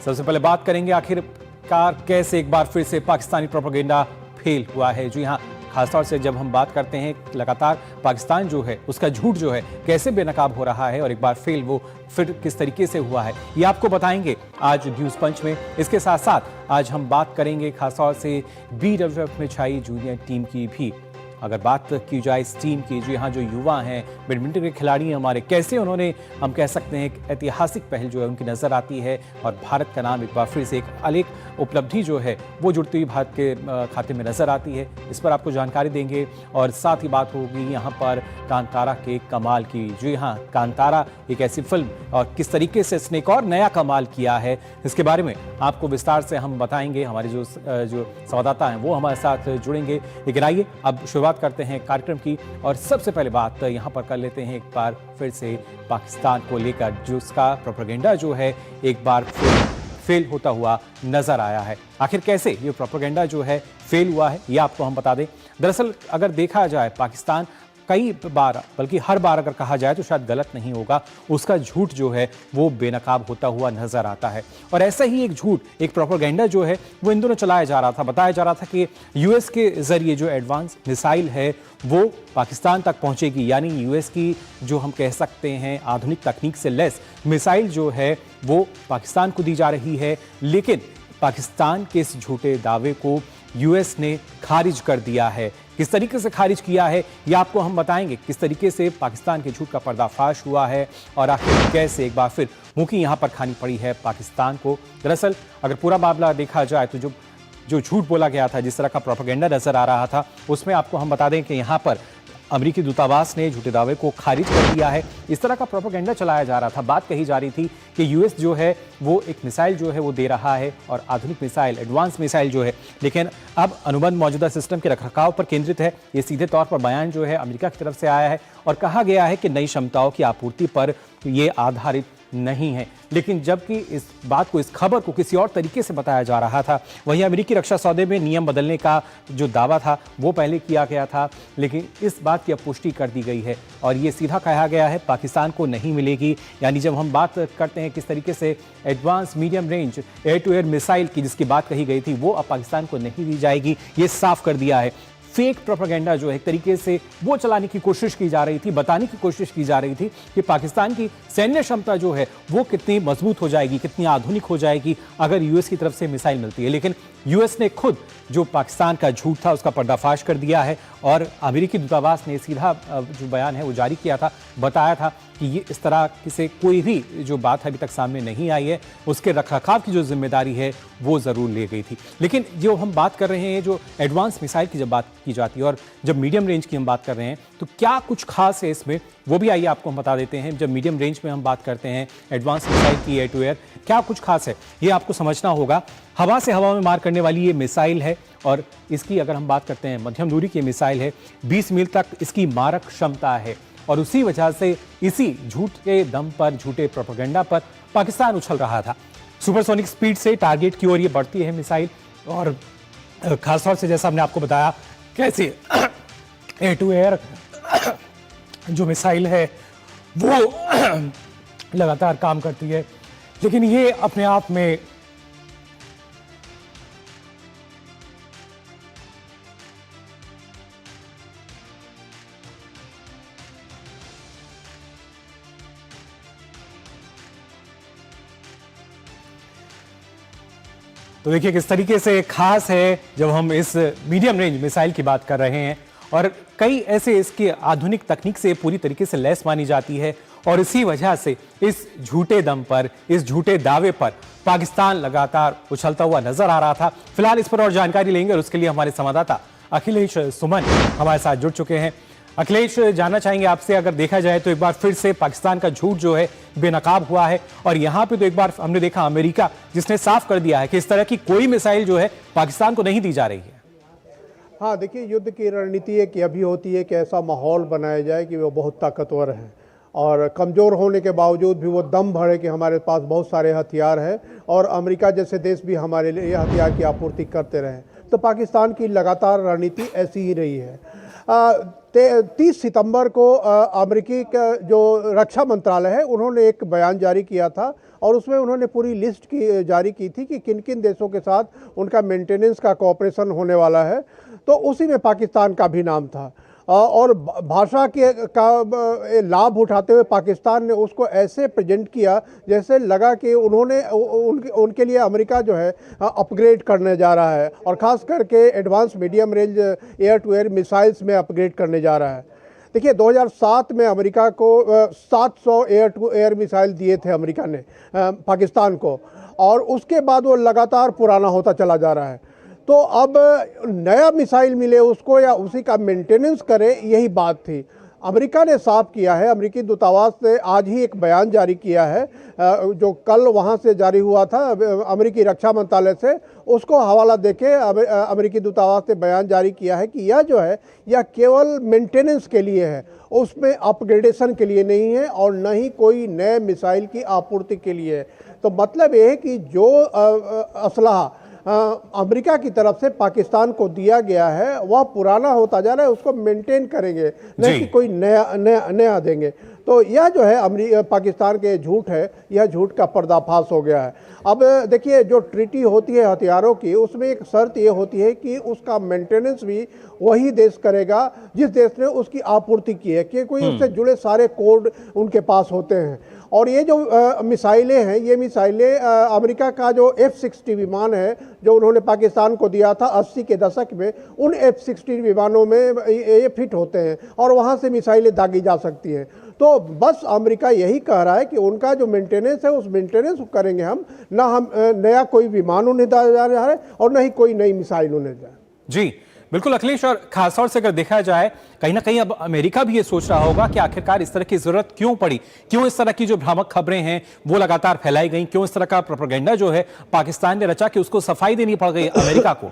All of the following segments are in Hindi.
सबसे पहले बात करेंगे आखिरकार कैसे एक बार फिर से पाकिस्तानी प्रोपेगेंडा फेल हुआ है। जी हाँ, खासतौर से जब हम बात करते हैं लगातार पाकिस्तान जो है उसका झूठ जो है कैसे बेनकाब हो रहा है और एक बार फेल वो फिर किस तरीके से हुआ है ये आपको बताएंगे आज न्यूज़ पंच में। इसके साथ साथ आज हम बात करेंगे खासतौर से BWF में छाई जूनियर टीम की भी। अगर बात की जाए इस टीम की, जी हाँ, जो युवा हैं बैडमिंटन के खिलाड़ी हैं हमारे, कैसे उन्होंने हम कह सकते हैं एक ऐतिहासिक पहल जो है उनकी नज़र आती है और भारत का नाम एक बार फिर से एक अनेक उपलब्धि जो है वो जुड़ती हुई भारत के खाते में नज़र आती है। इस पर आपको जानकारी देंगे और साथ ही बात होगी यहाँ पर कांतारा के कमाल की। जी हाँ, कांतारा एक ऐसी फिल्म और किस तरीके से इसने एक और नया कमाल किया है इसके बारे में आपको विस्तार से हम बताएंगे। हमारे जो संवाददाता हैं वो हमारे साथ जुड़ेंगे। लेकिन आइए अब शुरुआत करते हैं कार्यक्रम की और सबसे पहले बात यहाँ पर कर लेते हैं एक बार फिर से पाकिस्तान को लेकर, जो उसका प्रोपेगेंडा जो है एक बार फिर फेल होता हुआ नजर आया है। आखिर कैसे ये प्रोपेगेंडा जो है फेल हुआ है ये आपको हम बता दें। दरअसल अगर देखा जाए पाकिस्तान कई बार, बल्कि हर बार अगर कहा जाए तो शायद गलत नहीं होगा, उसका झूठ जो है वो बेनकाब होता हुआ नजर आता है। और ऐसा ही एक झूठ, एक प्रोपेगेंडा जो है वो इन दोनों चलाया जा रहा था। बताया जा रहा था कि यूएस के जरिए जो एडवांस मिसाइल है वो पाकिस्तान तक पहुंचेगी, यानी यूएस की जो हम कह सकते हैं आधुनिक तकनीक से लैस मिसाइल जो है वो पाकिस्तान को दी जा रही है। लेकिन पाकिस्तान के इस झूठे दावे को यूएस ने खारिज कर दिया है। किस तरीके से खारिज किया है ये आपको हम बताएंगे, किस तरीके से पाकिस्तान के झूठ का पर्दाफाश हुआ है और आखिर कैसे एक बार फिर मुंह की यहाँ पर खानी पड़ी है पाकिस्तान को। दरअसल अगर पूरा मामला देखा जाए तो जो झूठ बोला गया था, जिस तरह का प्रोपेगेंडा नजर आ रहा था, उसमें आपको हम बता दें कि यहाँ पर अमेरिकी दूतावास ने झूठे दावे को खारिज कर दिया है। इस तरह का प्रोपेगेंडा चलाया जा रहा था, बात कही जा रही थी कि यूएस जो है वो एक मिसाइल जो है वो दे रहा है और आधुनिक मिसाइल, एडवांस मिसाइल जो है, लेकिन अब अनुबंध मौजूदा सिस्टम के रखरखाव पर केंद्रित है। ये सीधे तौर पर बयान जो है अमेरिका की तरफ से आया है और कहा गया है कि नई क्षमताओं की आपूर्ति पर ये आधारित नहीं है। लेकिन जबकि इस बात को, इस खबर को किसी और तरीके से बताया जा रहा था। वहीं अमेरिकी रक्षा सौदे में नियम बदलने का जो दावा था वो पहले किया गया था, लेकिन इस बात की अब पुष्टि कर दी गई है और ये सीधा कहा गया है पाकिस्तान को नहीं मिलेगी। यानी जब हम बात करते हैं किस तरीके से advance medium range air to air missile की जिसकी बात कही गई थी वो अब पाकिस्तान को नहीं दी जाएगी, ये साफ कर दिया है। फेक प्रोपेगेंडा जो है एक तरीके से वो चलाने की कोशिश की जा रही थी, बताने की कोशिश की जा रही थी कि पाकिस्तान की सैन्य क्षमता जो है वो कितनी मजबूत हो जाएगी, कितनी आधुनिक हो जाएगी अगर यूएस की तरफ से मिसाइल मिलती है। लेकिन यूएस ने खुद जो पाकिस्तान का झूठ था उसका पर्दाफाश कर दिया है और अमेरिकी दूतावास ने सीधा जो बयान है वो जारी किया था, बताया था कि ये इस तरह से कोई भी जो बात अभी तक सामने नहीं आई है, उसके रखरखाव की जो जिम्मेदारी है वो ज़रूर ली गई थी। लेकिन जो हम बात कर रहे हैं, जो एडवांस मिसाइल की जब बात की जाती है और जब मीडियम रेंज की हम बात कर रहे हैं तो क्या कुछ खास है इसमें, वो भी आइए आपको हम बता देते हैं। जब मीडियम रेंज में हम बात करते हैं एडवांस मिसाइल की एयर टू एयर, क्या कुछ खास है ये आपको समझना होगा। हवा से हवा में मार करने वाली ये मिसाइल है और इसकी अगर हम बात करते हैं मध्यम दूरी की मिसाइल है, 20 मील तक इसकी मारक क्षमता है और उसी वजह से इसी झूठ के दम पर, झूठे प्रोपेगेंडा पर पाकिस्तान उछल रहा था। सुपरसोनिक स्पीड से टारगेट की ओर ये बढ़ती है मिसाइल और खासतौर से जैसा हमने आपको बताया कैसे एयर टू एयर जो मिसाइल है वो लगातार काम करती है, लेकिन ये अपने आप में तो देखिए किस तरीके से खास है जब हम इस मीडियम रेंज मिसाइल की बात कर रहे हैं और कई ऐसे इसकी आधुनिक तकनीक से पूरी तरीके से लैस मानी जाती है और इसी वजह से इस झूठे दम पर, इस झूठे दावे पर पाकिस्तान लगातार उछलता हुआ नजर आ रहा था। फिलहाल इस पर और जानकारी लेंगे और उसके लिए हमारे संवाददाता अखिलेश सुमन हमारे साथ जुड़ चुके हैं। अखिलेश, जानना चाहेंगे आपसे, अगर देखा जाए तो एक बार फिर से पाकिस्तान का झूठ जो है बेनकाब हुआ है और यहाँ पे तो एक बार हमने देखा अमेरिका जिसने साफ कर दिया है कि इस तरह की कोई मिसाइल जो है पाकिस्तान को नहीं दी जा रही है। हाँ, देखिए, युद्ध की रणनीति एक अभी होती है कि ऐसा माहौल बनाया जाए कि वो बहुत ताकतवर है और कमज़ोर होने के बावजूद भी वो दम भरे कि हमारे पास बहुत सारे हथियार हैं और अमेरिका जैसे देश भी हमारे लिए हथियार की आपूर्ति करते रहे। तो पाकिस्तान की लगातार रणनीति ऐसी ही रही है। 30 सितंबर को अमेरिकी का जो रक्षा मंत्रालय है उन्होंने एक बयान जारी किया था और उसमें उन्होंने पूरी लिस्ट जारी की थी कि किन किन देशों के साथ उनका मेंटेनेंस का कोऑपरेशन होने वाला है। तो उसी में पाकिस्तान का भी नाम था और भाषा के का लाभ उठाते हुए पाकिस्तान ने उसको ऐसे प्रेजेंट किया जैसे लगा कि उनके लिए अमेरिका जो है अपग्रेड करने जा रहा है और ख़ास करके advance medium range air to air missiles में अपग्रेड करने जा रहा है। देखिए 2007 में अमेरिका को 700 एयर टू एयर मिसाइल दिए थे अमेरिका ने पाकिस्तान को और उसके बाद वो लगातार पुराना होता चला जा रहा है। तो अब नया मिसाइल मिले उसको या उसी का मेंटेनेंस करे, यही बात थी। अमेरिका ने साफ किया है, अमेरिकी दूतावास ने आज ही एक बयान जारी किया है जो कल वहाँ से जारी हुआ था अमेरिकी रक्षा मंत्रालय से, उसको हवाला देके अमेरिकी दूतावास ने बयान जारी किया है कि यह जो है यह केवल मेंटेनेंस के लिए है, उसमें अपग्रेडेशन के लिए नहीं है और न ही कोई नए मिसाइल की आपूर्ति के लिए है। तो मतलब ये है कि जो असलहा अमेरिका की तरफ से पाकिस्तान को दिया गया है वह पुराना होता जा रहा है, उसको मेंटेन करेंगे, नहीं कि कोई नया देंगे। तो यह जो है पाकिस्तान के झूठ है, यह झूठ का पर्दाफाश हो गया है। अब देखिए जो ट्रीटी होती है हथियारों की उसमें एक शर्त ये होती है कि उसका मेंटेनेंस भी वही देश करेगा जिस देश ने उसकी आपूर्ति की है, कि कोई उससे जुड़े सारे कोड उनके पास होते हैं। और ये जो मिसाइलें हैं, ये मिसाइलें अमेरिका का जो F-60 विमान है जो उन्होंने पाकिस्तान को दिया था 80 के दशक में, उन F-60 विमानों में ये फिट होते हैं और वहाँ से मिसाइलें दागी जा सकती हैं। तो बस अमेरिका यही कह रहा है कि उनका जो मेंटेनेंस है उस मेंटेनेंस को करेंगे हम, ना हम नया कोई विमान उन्हें दिया जा रहा है और ना ही कोई नई मिसाइल उन्हें दिया। जी बिल्कुल अखिलेश, और खासतौर से अगर देखा जाए कहीं ना कहीं अब अमेरिका भी ये सोच रहा होगा कि आखिरकार इस तरह की जरूरत क्यों पड़ी, क्यों इस तरह की जो भ्रामक खबरें हैं वो लगातार फैलाई गई, क्यों इस तरह का प्रोपेगेंडा जो है पाकिस्तान ने रचा कि उसको सफाई देनी पड़ गई अमेरिका को।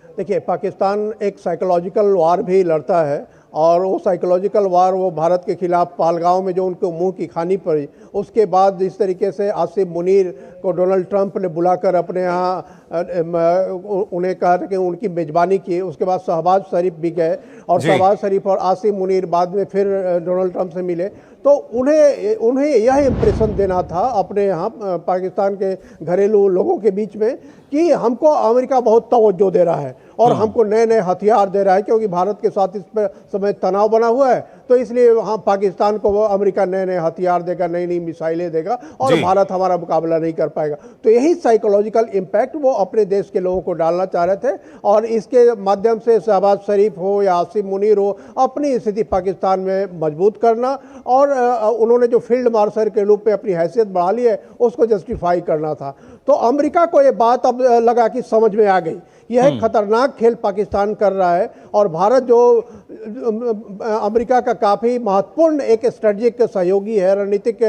देखिए पाकिस्तान एक साइकोलॉजिकल वार भी लड़ता है और वो साइकोलॉजिकल वार वो भारत के खिलाफ पहलगांव में जो उनको मुंह की खानी पड़ी, उसके बाद जिस तरीके से आसिम मुनीर को डोनाल्ड ट्रंप ने बुलाकर अपने यहाँ उन्हें कहा कि उनकी मेजबानी की, उसके बाद शहबाज शरीफ भी गए और शहबाज शरीफ और आसिम मुनीर बाद में फिर डोनाल्ड ट्रंप से मिले। तो उन्हें यह इम्प्रेशन देना था अपने यहाँ पाकिस्तान के घरेलू लोगों के बीच में कि हमको अमेरिका बहुत तवज्जो दे रहा है और हमको नए नए हथियार दे रहा है, क्योंकि भारत के साथ इस पर समय तनाव बना हुआ है। तो इसलिए वहाँ पाकिस्तान को अमेरिका नए नए हथियार देगा, नई नई मिसाइलें देगा और भारत हमारा मुकाबला नहीं कर पाएगा। तो यही साइकोलॉजिकल इम्पैक्ट वो अपने देश के लोगों को डालना चाह रहे थे और इसके माध्यम से शहबाज शरीफ हो या आसिम मुनीर हो, अपनी स्थिति पाकिस्तान में मजबूत करना और उन्होंने जो फील्ड मार्शल के रूप में अपनी हैसियत बढ़ा ली है उसको जस्टिफाई करना था। तो अमेरिका को ये बात अब लगा कि समझ में आ गई, यह खतरनाक खेल पाकिस्तान कर रहा है और भारत जो अमेरिका का काफ़ी महत्वपूर्ण एक स्ट्रेटेजिक सहयोगी है, रणनीतिक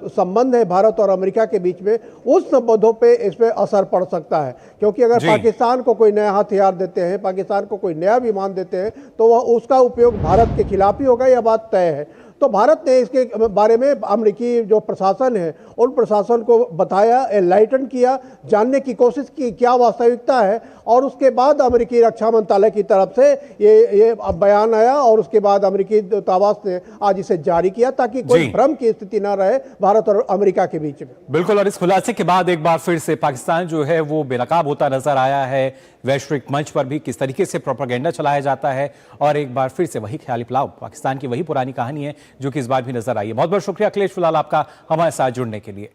संबंध है भारत और अमेरिका के बीच में, उस संबंधों पे इस पर असर पड़ सकता है। क्योंकि अगर पाकिस्तान को कोई नया हथियार देते हैं, पाकिस्तान को कोई नया विमान देते हैं तो वह उसका उपयोग भारत के खिलाफ ही होगा, यह बात तय है। तो भारत ने इसके बारे में अमेरिकी जो प्रशासन है उन प्रशासन को बताया, एनलाइटन किया, जानने की कोशिश की क्या वास्तविकता है और उसके बाद अमेरिकी रक्षा मंत्रालय की तरफ से ये बयान आया और उसके बाद अमेरिकी दूतावास ने आज इसे जारी किया ताकि कोई भ्रम की स्थिति ना रहे भारत और अमेरिका के बीच में। बिल्कुल, और इस खुलासे के बाद एक बार फिर से पाकिस्तान जो है वो बेनकाब होता नजर आया है। वैश्विक मंच पर भी किस तरीके से प्रोपेगेंडा चलाया जाता है और एक बार फिर से वही ख्याली पुलाव, पाकिस्तान की वही पुरानी कहानी है जो कि इस बार भी नजर आई है। बहुत बहुत शुक्रिया अखिलेश फिलहाल आपका हमारे साथ जुड़ने के लिए।